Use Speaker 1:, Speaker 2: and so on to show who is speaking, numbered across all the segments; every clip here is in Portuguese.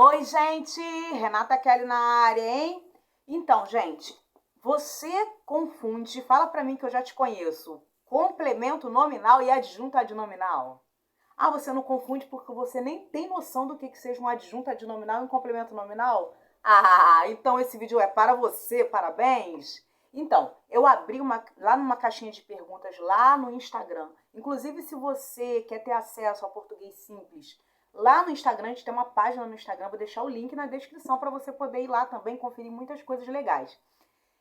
Speaker 1: Oi, gente! Renata Kelly na área, hein? Então, gente, você confunde, fala pra mim que eu já te conheço, complemento nominal e adjunto adnominal. Ah, você não confunde porque você nem tem noção do que seja um adjunto adnominal e um complemento nominal? Ah, então esse vídeo é para você, parabéns! Então, eu abri lá numa caixinha de perguntas lá no Instagram. Inclusive, se você quer ter acesso ao português simples, lá no Instagram, a gente tem uma página no Instagram, vou deixar o link na descrição para você poder ir lá também conferir muitas coisas legais.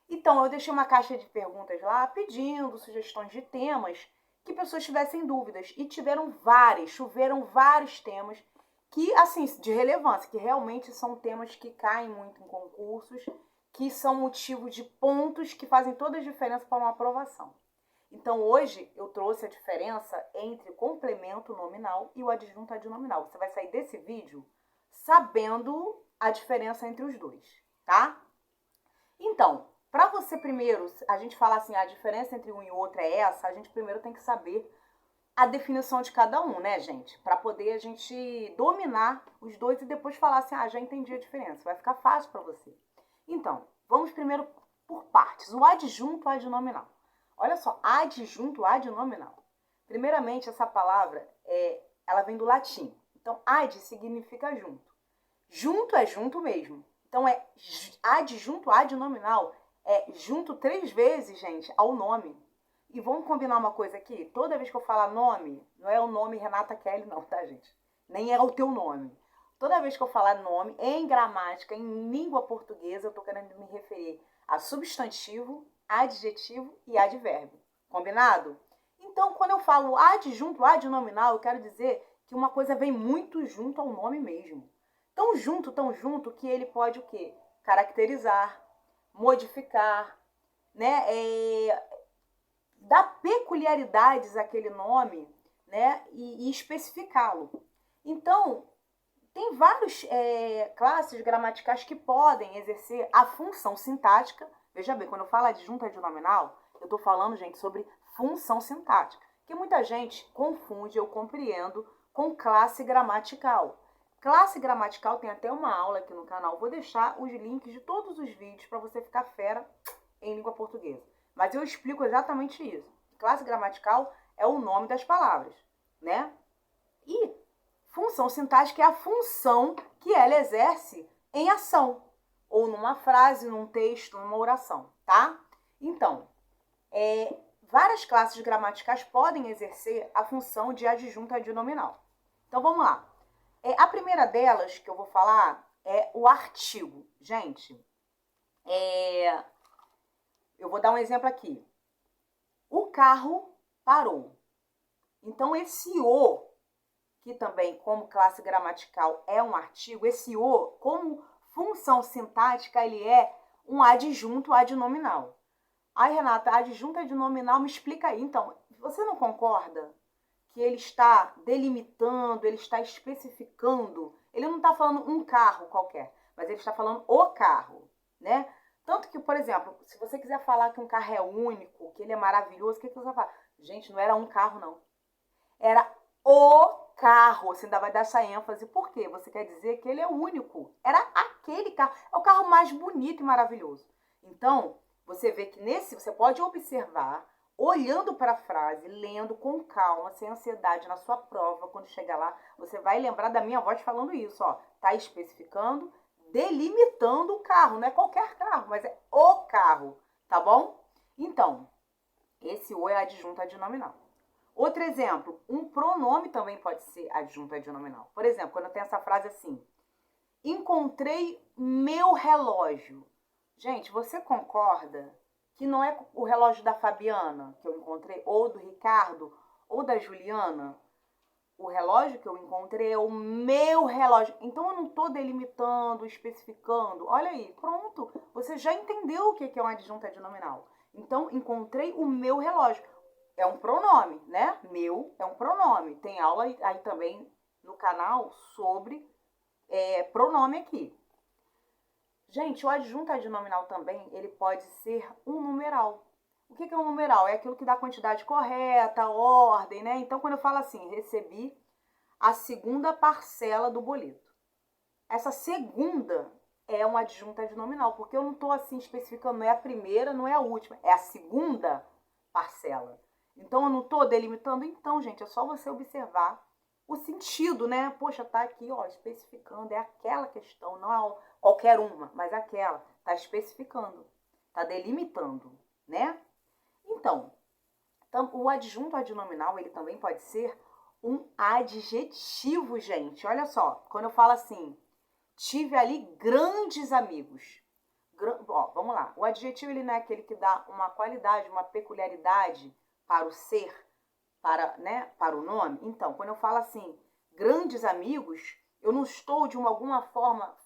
Speaker 1: Então, eu deixei uma caixa de perguntas lá pedindo sugestões de temas que pessoas tivessem dúvidas. E choveram vários temas que, assim, de relevância, que realmente são temas que caem muito em concursos, que são motivo de pontos que fazem toda a diferença para uma aprovação. Então, hoje, eu trouxe a diferença entre o complemento nominal e o adjunto adnominal. Você vai sair desse vídeo sabendo a diferença entre os dois, tá? Então, para você primeiro, a gente falar assim, a diferença entre um e outro é essa, a gente primeiro tem que saber a definição de cada um, né, gente? Para poder a gente dominar os dois e depois falar assim, já entendi a diferença. Vai ficar fácil para você. Então, vamos primeiro por partes. O adjunto adnominal. Olha só, adjunto adnominal. Primeiramente, essa palavra, ela vem do latim. Então, ad significa junto. Junto é junto mesmo. Então, adjunto adnominal é junto 3 vezes, gente, ao nome. E vamos combinar uma coisa aqui? Toda vez que eu falar nome, não é o nome Renata Kelly não, tá, gente? Nem é o teu nome. Toda vez que eu falar nome, em gramática, em língua portuguesa, eu tô querendo me referir a substantivo, adjetivo e advérbio. Combinado? Então, quando eu falo adjunto adnominal, eu quero dizer que uma coisa vem muito junto ao nome mesmo. Tão junto, que ele pode o quê? Caracterizar, modificar, né? Dar peculiaridades àquele nome, né? E especificá-lo. Então, tem várias classes gramaticais que podem exercer a função sintática. Veja bem, quando eu falo adjunto adnominal, eu estou falando, gente, sobre função sintática. Que muita gente confunde, eu compreendo, com classe gramatical. Classe gramatical tem até uma aula aqui no canal. Vou deixar os links de todos os vídeos para você ficar fera em língua portuguesa. Mas eu explico exatamente isso. Classe gramatical é o nome das palavras, né? E função sintática é a função que ela exerce em ação, ou numa frase, num texto, numa oração, tá? Então, várias classes gramaticais podem exercer a função de adjunto adnominal. Então, vamos lá. A primeira delas que eu vou falar é o artigo. Gente, eu vou dar um exemplo aqui. O carro parou. Então, esse o, que também, como classe gramatical, é um artigo, esse o, como função sintática, ele é um adjunto adnominal. Ai, Renata, adjunto adnominal, me explica aí. Então, você não concorda que ele está delimitando, ele está especificando? Ele não está falando um carro qualquer, mas ele está falando o carro, né? Tanto que, por exemplo, se você quiser falar que um carro é único, que ele é maravilhoso, o que você vai falar? Gente, não era um carro, não. Era o carro. Você ainda vai dar essa ênfase. Por quê? Você quer dizer que ele é único. Era aquele carro. É o carro mais bonito e maravilhoso. Então, você vê que você pode observar, olhando para a frase, lendo com calma, sem ansiedade na sua prova, quando chegar lá, você vai lembrar da minha voz falando isso, ó. Tá especificando, delimitando o carro. Não é qualquer carro, mas é o carro, tá bom? Então, esse o é adjunto adnominal. Outro exemplo, um pronome também pode ser adjunto adnominal. Por exemplo, quando eu tenho essa frase assim, encontrei meu relógio. Gente, você concorda que não é o relógio da Fabiana que eu encontrei, ou do Ricardo, ou da Juliana? O relógio que eu encontrei é o meu relógio. Então eu não estou delimitando, especificando. Olha aí, pronto. Você já entendeu o que é um adjunto adnominal. Então, encontrei o meu relógio. É um pronome, né? Meu é um pronome. Tem aula aí também no canal sobre pronome aqui. Gente, o adjunto adnominal também, ele pode ser um numeral. O que é um numeral? É aquilo que dá a quantidade correta, a ordem, né? Então, quando eu falo assim, recebi a segunda parcela do boleto. Essa segunda é um adjunto adnominal, porque eu não estou assim especificando, não é a primeira, não é a última, é a segunda parcela. Então eu não estou delimitando, então, gente, é só você observar o sentido, né? Poxa, tá aqui, ó, especificando, é aquela questão, não é qualquer uma, mas aquela, tá especificando, tá delimitando, né? Então, o adjunto adnominal, ele também pode ser um adjetivo, gente. Olha só, quando eu falo assim, tive ali grandes amigos. Ó, vamos lá. O adjetivo, ele não é aquele que dá uma qualidade, uma peculiaridade para o ser, para o nome. Então, quando eu falo assim, grandes amigos, eu não estou, de alguma forma,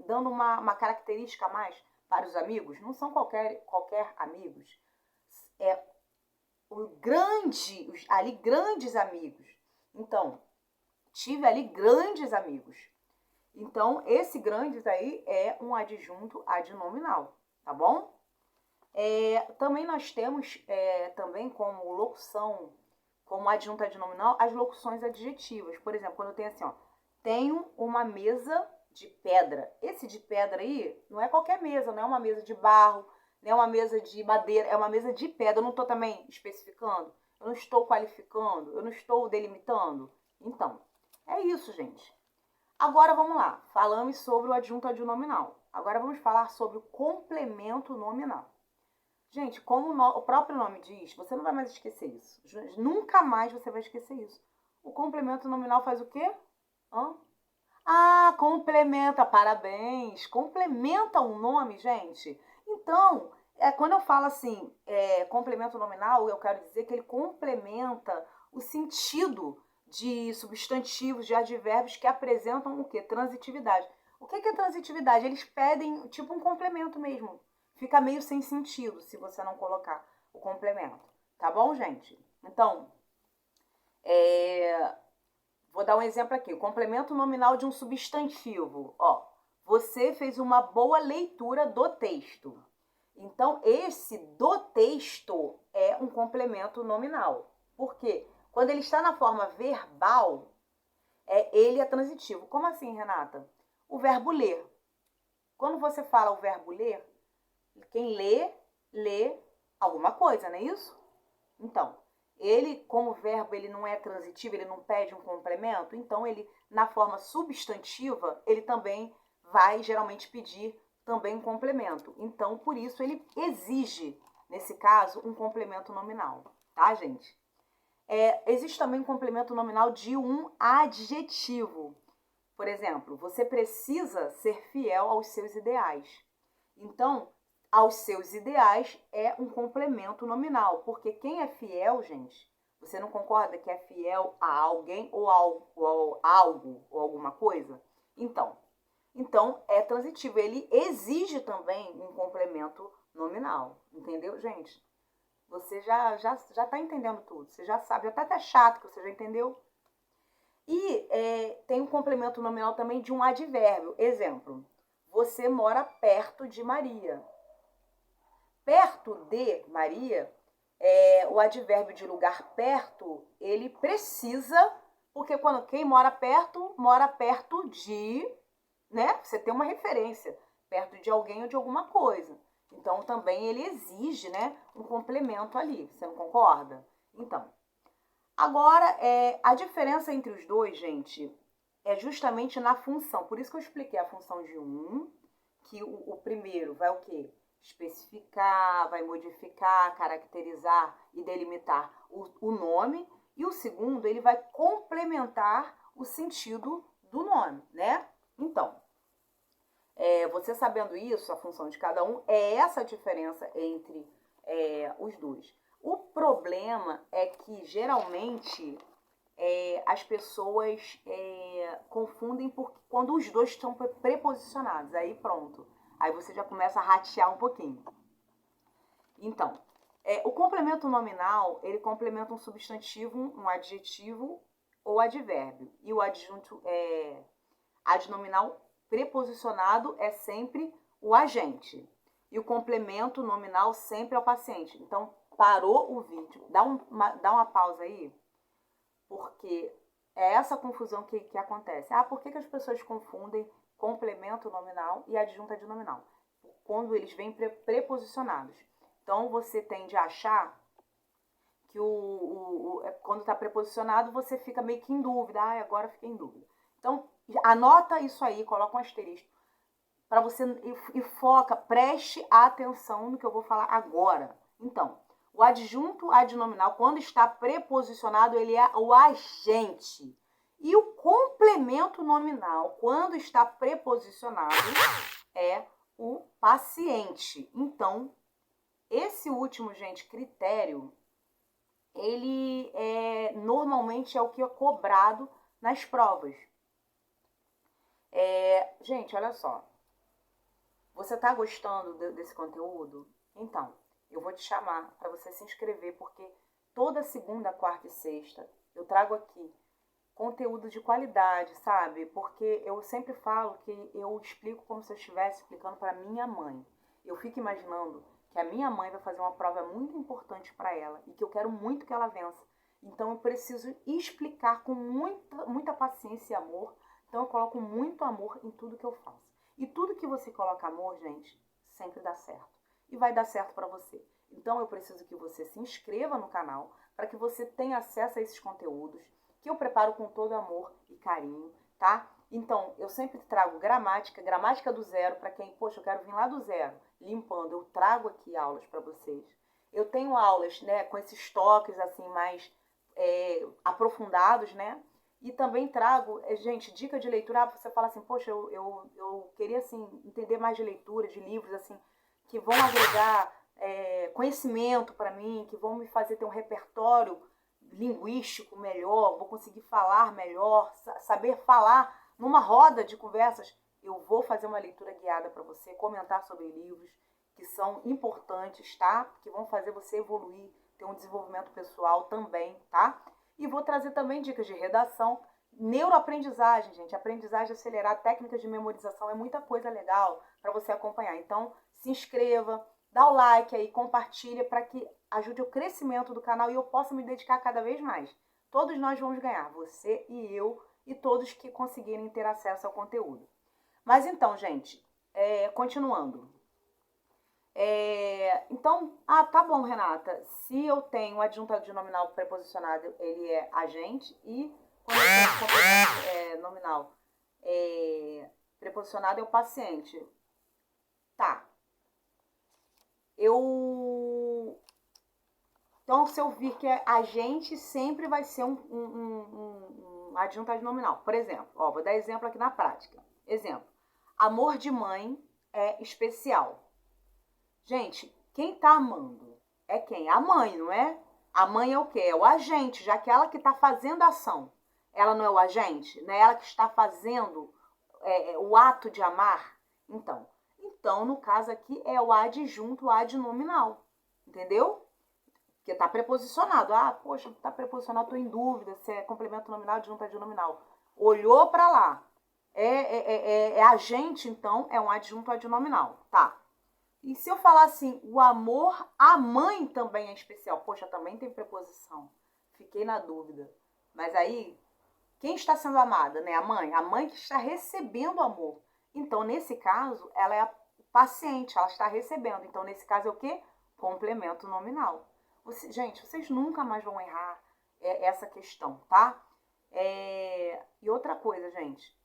Speaker 1: dando uma característica a mais para os amigos. Não são qualquer amigos. É ali grandes amigos. Então, tive ali grandes amigos. Então, esse grandes aí é um adjunto adnominal, tá bom? Também nós temos, também como locução, como adjunto adnominal, as locuções adjetivas. Por exemplo, quando eu tenho assim, ó, tenho uma mesa de pedra. Esse de pedra aí não é qualquer mesa, não é uma mesa de barro, não é uma mesa de madeira, é uma mesa de pedra. Eu não estou também especificando, eu não estou qualificando, eu não estou delimitando. Então, é isso, gente. Agora vamos lá, falamos sobre o adjunto adnominal. Agora vamos falar sobre o complemento nominal. Gente, como o próprio nome diz, você não vai mais esquecer isso. Nunca mais você vai esquecer isso. O complemento nominal faz o quê? Complementa, parabéns. Complementa um nome, gente. Então, quando eu falo assim, complemento nominal, eu quero dizer que ele complementa o sentido de substantivos, de advérbios que apresentam o quê? Transitividade. O que é transitividade? Eles pedem tipo um complemento mesmo. Fica meio sem sentido se você não colocar o complemento. Tá bom, gente? Então, vou dar um exemplo aqui. O complemento nominal de um substantivo. Ó, você fez uma boa leitura do texto. Então, esse do texto é um complemento nominal. Por quê? Quando ele está na forma verbal, ele é transitivo. Como assim, Renata? O verbo ler. Quando você fala o verbo ler, quem lê alguma coisa, não é isso? Então, ele, como verbo, ele não é transitivo, ele não pede um complemento, então ele, na forma substantiva, ele também vai geralmente pedir também um complemento. Então, por isso, ele exige, nesse caso, um complemento nominal, tá, gente? Existe também um complemento nominal de um adjetivo. Por exemplo, você precisa ser fiel aos seus ideais. Então, aos seus ideais é um complemento nominal, porque quem é fiel, gente, você não concorda que é fiel a alguém ou algo ou alguma coisa? Então é transitivo, ele exige também um complemento nominal, entendeu, gente? Você já tá entendendo tudo, você já sabe, já tá até chato que você já entendeu. E tem um complemento nominal também de um advérbio. Exemplo, você mora perto de Maria. Perto de Maria, o advérbio de lugar perto, ele precisa, porque quem mora perto de, né? Você tem uma referência, perto de alguém ou de alguma coisa. Então, também ele exige, né, um complemento ali, você não concorda? Então, agora, a diferença entre os dois, gente, é justamente na função. Por isso que eu expliquei a função de um, que o primeiro vai o quê? Especificar, vai modificar, caracterizar e delimitar o nome. E o segundo, ele vai complementar o sentido do nome, né? Então, você sabendo isso, a função de cada um, é essa a diferença entre os dois. O problema é que, geralmente, as pessoas confundem quando os dois estão preposicionados. Aí pronto. Aí você já começa a ratear um pouquinho. Então, o complemento nominal, ele complementa um substantivo, um adjetivo ou advérbio. E o adjunto adnominal preposicionado é sempre o agente. E o complemento nominal sempre é o paciente. Então, parou o vídeo. Dá uma pausa aí, porque É essa confusão que acontece. Ah, por que as pessoas confundem complemento nominal e adjunta adnominal? Quando eles vêm preposicionados. Então, você tende a achar que quando está preposicionado, você fica meio que em dúvida. Ah, agora fiquei em dúvida. Então, anota isso aí, coloca um asterisco para você e foca, preste atenção no que eu vou falar agora. Então, o adjunto adnominal, quando está preposicionado, ele é o agente. E o complemento nominal, quando está preposicionado, é o paciente. Então, esse último, gente, critério, ele normalmente é o que é cobrado nas provas. Gente, olha só. Você está gostando desse conteúdo? Então, eu vou te chamar para você se inscrever, porque toda segunda, quarta e sexta eu trago aqui conteúdo de qualidade, sabe? Porque eu sempre falo que eu explico como se eu estivesse explicando para minha mãe. Eu fico imaginando que a minha mãe vai fazer uma prova muito importante para ela e que eu quero muito que ela vença. Então eu preciso explicar com muita paciência e amor. Então eu coloco muito amor em tudo que eu faço. E tudo que você coloca amor, gente, sempre dá certo. E vai dar certo para você. Então eu preciso que você se inscreva no canal para que você tenha acesso a esses conteúdos que eu preparo com todo amor e carinho, tá? Então, eu sempre trago gramática do zero, para quem, poxa, eu quero vir lá do zero, limpando, eu trago aqui aulas para vocês. Eu tenho aulas, né, com esses toques, assim, mais aprofundados, né? E também trago, gente, dica de leitura. Você fala assim, poxa, eu queria, assim, entender mais de leitura, de livros, assim, que vão agregar conhecimento para mim, que vão me fazer ter um repertório linguístico melhor, vou conseguir falar melhor, saber falar numa roda de conversas. Eu vou fazer uma leitura guiada para você, comentar sobre livros que são importantes, tá? Que vão fazer você evoluir, ter um desenvolvimento pessoal também, tá? E vou trazer também dicas de redação, neuroaprendizagem, gente, aprendizagem acelerada, técnicas de memorização, é muita coisa legal para você acompanhar. Então, se inscreva, dá o like aí, compartilha para que ajude o crescimento do canal e eu possa me dedicar cada vez mais. Todos nós vamos ganhar, você e eu e todos que conseguirem ter acesso ao conteúdo. Mas então, gente, continuando. Então, tá bom, Renata, se eu tenho adjunto adnominal preposicionado, ele é agente, e quando eu tenho complemento nominal preposicionado é o paciente. Tá. Então, se eu vir que é agente, sempre vai ser um adjunto adnominal. Por exemplo, vou dar exemplo aqui na prática. Exemplo, amor de mãe é especial. Gente, quem tá amando é quem? A mãe, não é? A mãe é o quê? É o agente, já que ela que tá fazendo a ação. Ela não é o agente? Não é ela que está fazendo o ato de amar? Então, no caso aqui, é o adjunto adnominal. Entendeu? Porque tá preposicionado. Ah, poxa, tá preposicionado, tô em dúvida se é complemento nominal, adjunto adnominal. Olhou para lá. Agente, então, é um adjunto adnominal. Tá. E se eu falar assim, o amor à mãe também é especial. Poxa, também tem preposição. Fiquei na dúvida. Mas aí, quem está sendo amada, né? A mãe que está recebendo amor. Então, nesse caso, ela é a paciente, ela está recebendo. Então, nesse caso é o quê? Complemento nominal. Gente, vocês nunca mais vão errar essa questão, tá? E outra coisa, gente.